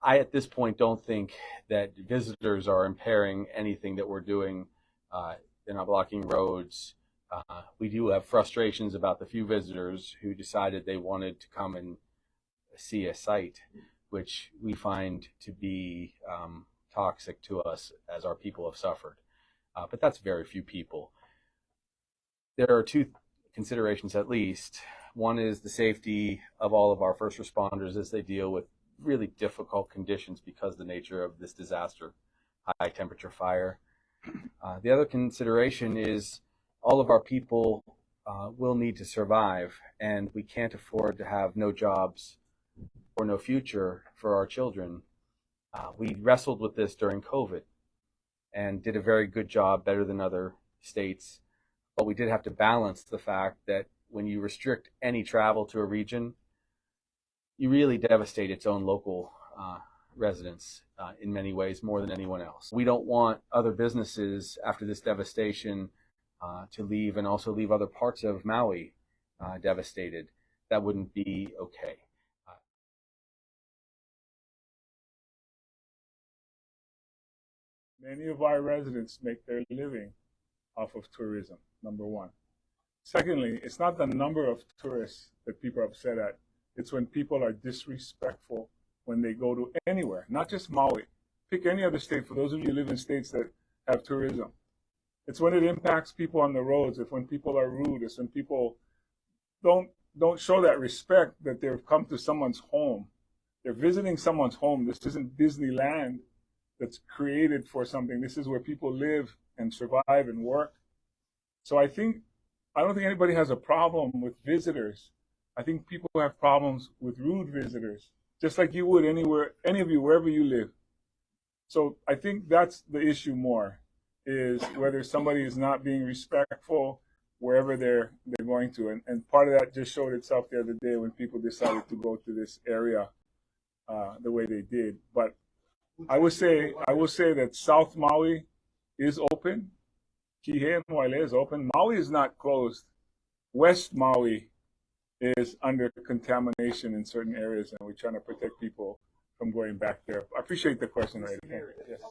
I at this point don't think that visitors are impairing anything that we're doing. They're not blocking roads. We do have frustrations about the few visitors who decided they wanted to come and see a site, which we find to be toxic to us as our people have suffered. But that's very few people. There are two considerations at least. One is the safety of all of our first responders as they deal with really difficult conditions because of the nature of this disaster, high temperature fire. The other consideration is all of our people will need to survive, and we can't afford to have no jobs or no future for our children. We wrestled with this during COVID and did a very good job, better than other states. But we did have to balance the fact that when you restrict any travel to a region, you really devastate its own local residents in many ways, more than anyone else. We don't want other businesses after this devastation to leave and also leave other parts of Maui devastated. That wouldn't be okay. Many of our residents make their living off of tourism, number one. Secondly, it's not the number of tourists that people are upset at. It's when people are disrespectful when they go to anywhere, not just Maui. Pick any other state, for those of you who live in states that have tourism. It's when it impacts people on the roads. It's when people are rude. It's when people don't show that respect that they've come to someone's home. They're visiting someone's home. This isn't Disneyland that's created for something. This is where people live and survive and work. So I don't think anybody has a problem with visitors. I think people have problems with rude visitors, just like you would anywhere, any of you, wherever you live. So I think that's the issue more, is whether somebody is not being respectful wherever they're going to. And part of that just showed itself the other day when people decided to go to this area the way they did. But I will say that South Maui is open. Kihei and Wailea is open. Maui is not closed. West Maui is under contamination in certain areas, and we're trying to protect people from going back there. I appreciate the question, right? Yes.